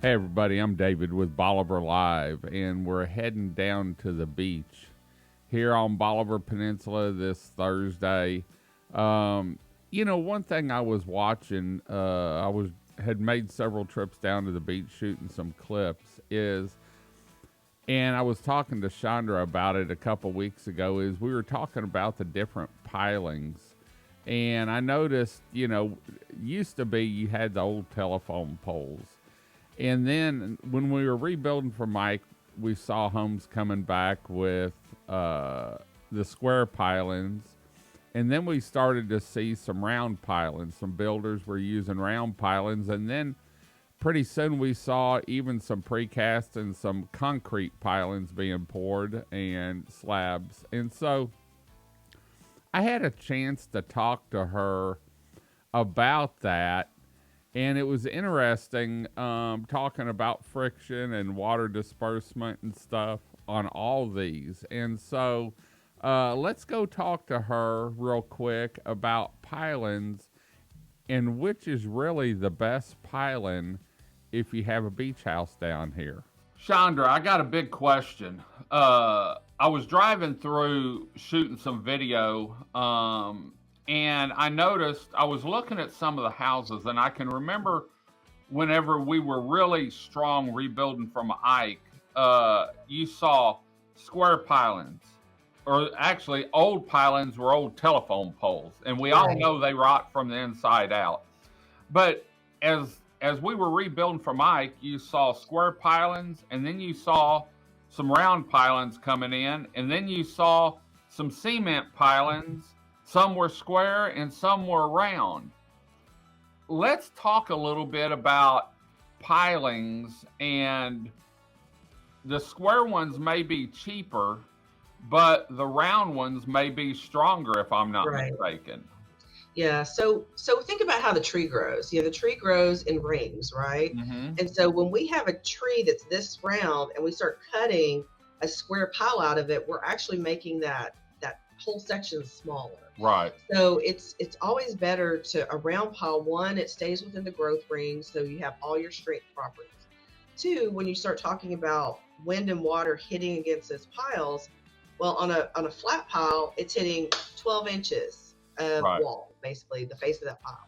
Hey everybody, I'm David with Bolivar Live, and we're heading down to the beach here on Bolivar Peninsula this Thursday. One thing I was watching, had made several trips down to the beach shooting some clips and I was talking to Chandra about it a couple weeks ago. Is we were talking about the different pilings, and I noticed, used to be you had the old telephone poles. And then when we were rebuilding for Mike, we saw homes coming back with the square pilings. And then we started to see some round pilings. Some builders were using round pilings. And then pretty soon we saw even some precast and some concrete pilings being poured and slabs. And so I had a chance to talk to her about that. And it was interesting talking about friction and water disbursement and stuff on all these. And so let's go talk to her real quick about pilings and which is really the best piling if you have a beach house down here. Chandra, I got a big question. I was driving through shooting some video. And I noticed, I was looking at some of the houses, and I can remember whenever we were really strong rebuilding from Ike, you saw square pilings, or actually old pilings were old telephone poles, and we all know they rot from the inside out. But as we were rebuilding from Ike, you saw square pilings, and then you saw some round pilings coming in, and then you saw some cement pilings. Some were square and some were round. Let's talk a little bit about pilings. And the square ones may be cheaper, but the round ones may be stronger, if I'm not mistaken. Yeah. So think about how the tree grows. The tree grows in rings, right? Mm-hmm. And so when we have a tree that's this round and we start cutting a square pile out of it, we're actually making that whole section smaller. Right. So it's always better to a round pile. One, it stays within the growth ring, so you have all your strength properties. Two, when you start talking about wind and water hitting against those piles, well, on a flat pile, it's hitting 12 inches of wall, basically the face of that pile.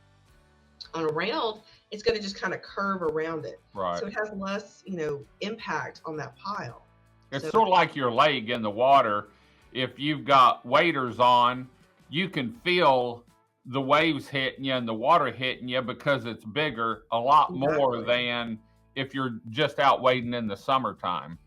On a round, it's going to just kind of curve around it. Right. So it has less, impact on that pile. It's sort of like your leg in the water. If you've got waders on, you can feel the waves hitting you and the water hitting you because it's bigger a lot more than if you're just out wading in the summertime.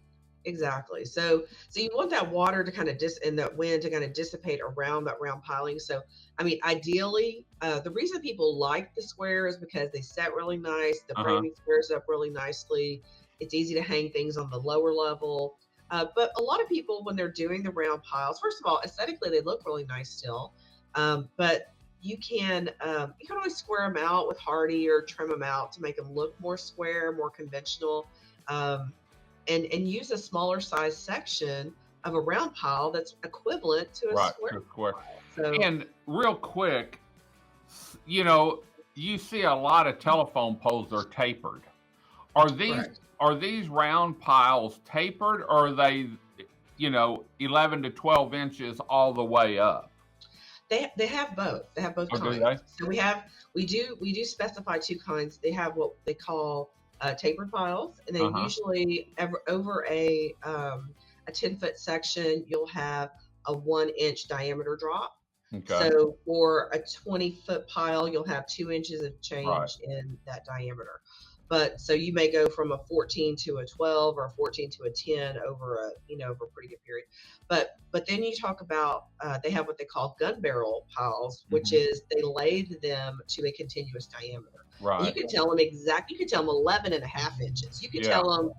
Exactly. So you want that water to kind of and that wind to kind of dissipate around that round piling. So, I mean, ideally, the reason people like the square is because they set really nice. The framing squares up really nicely. It's easy to hang things on the lower level. But a lot of people, when they're doing the round piles, first of all, aesthetically, they look really nice still. But you can always square them out with Hardy or trim them out to make them look more square, more conventional, and use a smaller size section of a round pile that's equivalent to a square pile. So, and real quick, you see a lot of telephone poles are tapered. Are these round piles tapered, or are they, 11 to 12 inches all the way up? They have both. They have both kinds. So we do specify two kinds. They have what they call tapered piles, and then usually over a 10-foot section, you'll have a 1-inch diameter drop. Okay. So for a 20-foot pile, you'll have 2 inches of change in that diameter. But so you may go from a 14 to a 12 or a 14 to a 10 over a pretty good period. But then you talk about they have what they call gun barrel piles, which is they lathe them to a continuous diameter. Right. And you can tell them exactly. You can tell them 11 and a half inches. You can tell them,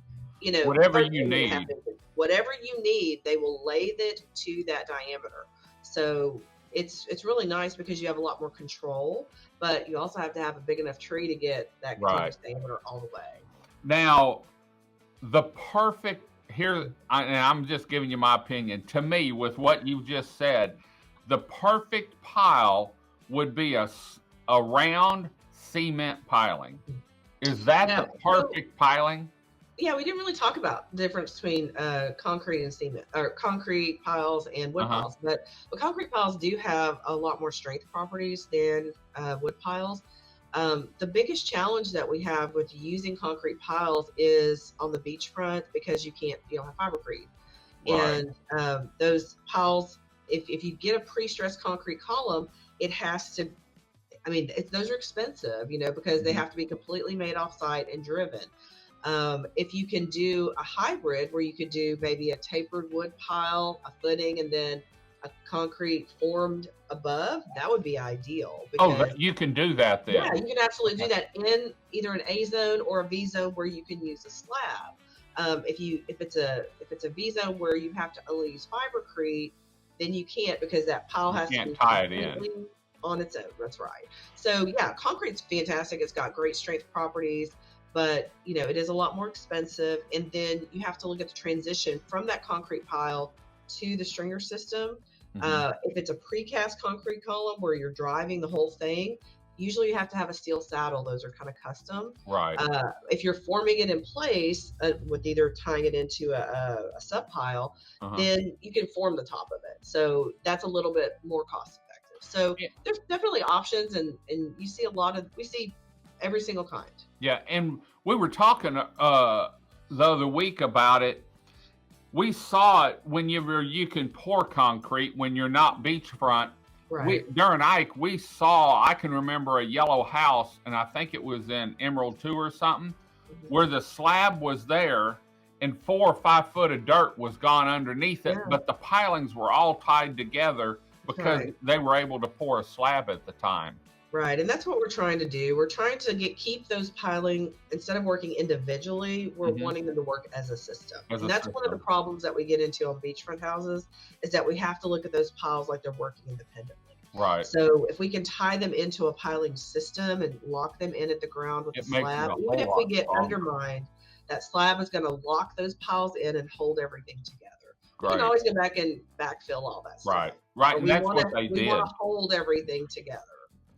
whatever you need. Whatever you need, they will lathe it to that diameter. So it's really nice because you have a lot more control, but you also have to have a big enough tree to get that continuous diameter all the way. Now, the perfect here, and I'm just giving you my opinion. To me, with what you just said, the perfect pile would be a round cement piling. Is that the perfect piling? Yeah, we didn't really talk about the difference between concrete and cement, or concrete piles and wood piles. But concrete piles do have a lot more strength properties than wood piles. The biggest challenge that we have with using concrete piles is on the beachfront, because you don't have fibercrete. Right. And those piles, if you get a pre-stressed concrete column, it has to, those are expensive, because they have to be completely made off site and driven. If you can do a hybrid where you could do maybe a tapered wood pile, a footing, and then a concrete formed above, that would be ideal. Because, you can do that then. Yeah, you can absolutely do that in either an A zone or a V zone where you can use a slab. If it's a V zone where you have to only use fibercrete, then you can't, because that pile has to be tie it in on its own. That's right. So yeah, concrete's fantastic. It's got great strength properties, but it is a lot more expensive. And then you have to look at the transition from that concrete pile to the stringer system. If it's a precast concrete column where you're driving the whole thing, usually you have to have a steel saddle. Those are kind of custom. Right. If you're forming it in place with either tying it into a sub pile, then you can form the top of it. So that's a little bit more cost effective. So there's definitely options, and we see every single kind. Yeah, and we were talking the other week about it. We saw it when you can pour concrete when you're not beachfront. Right. During Ike, I can remember a yellow house, and I think it was in Emerald 2 or something, where the slab was there and 4 or 5 foot of dirt was gone underneath it, but the pilings were all tied together because they were able to pour a slab at the time. Right, and that's what we're trying to do. We're trying to keep those piling, instead of working individually, we're wanting them to work as a system. And that's one of the problems that we get into on beachfront houses, is that we have to look at those piles like they're working independently. Right. So if we can tie them into a piling system and lock them in at the ground with a slab, even if we get undermined, that slab is going to lock those piles in and hold everything together. Great. You can always go back and backfill all that stuff. Right, and that's what they did. We want to hold everything together.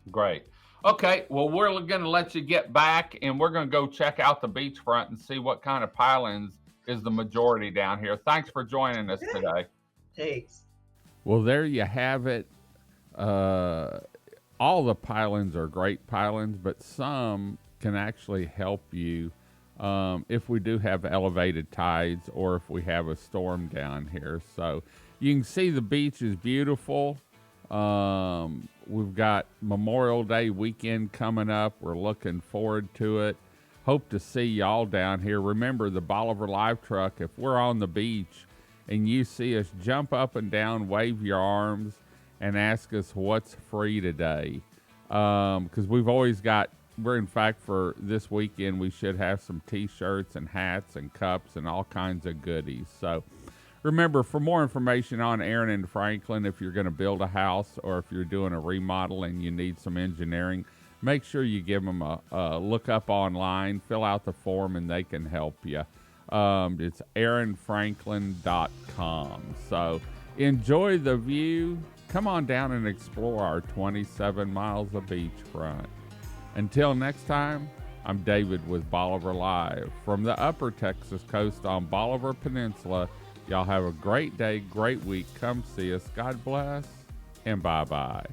Great. Okay, well, we're going to let you get back, and we're going to go check out the beachfront and see what kind of pilings is the majority down here. Thanks for joining us today. Thanks. Well, there you have it. All the pilings are great pilings, but some can actually help you if we do have elevated tides or if we have a storm down here. So you can see the beach is beautiful. We've got Memorial Day weekend coming up. We're looking forward to it. Hope to see y'all down here. Remember, the Bolivar Live Truck, if we're on the beach and you see us, jump up and down, wave your arms, and ask us what's free today. Because we've always got, in fact, for this weekend, we should have some T-shirts and hats and cups and all kinds of goodies. So remember, for more information on Aaron and Franklin, if you're going to build a house or if you're doing a remodel and you need some engineering, make sure you give them a look up online, fill out the form, and they can help you. It's aaronfranklin.com. So enjoy the view. Come on down and explore our 27 miles of beachfront. Until next time, I'm David with Bolivar Live. From the upper Texas coast on Bolivar Peninsula, y'all have a great day, great week. Come see us. God bless, and bye-bye.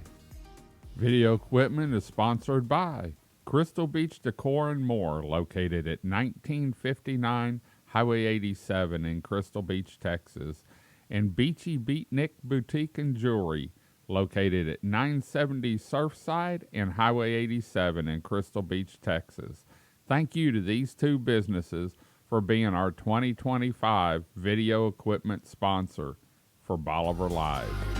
Video equipment is sponsored by Crystal Beach Decor and More, located at 1959 Highway 87 in Crystal Beach, Texas, and Beachy Beatnik Boutique and Jewelry, located at 970 Surfside and Highway 87 in Crystal Beach, Texas. Thank you to these two businesses for being our 2025 video equipment sponsor for Bolivar Live.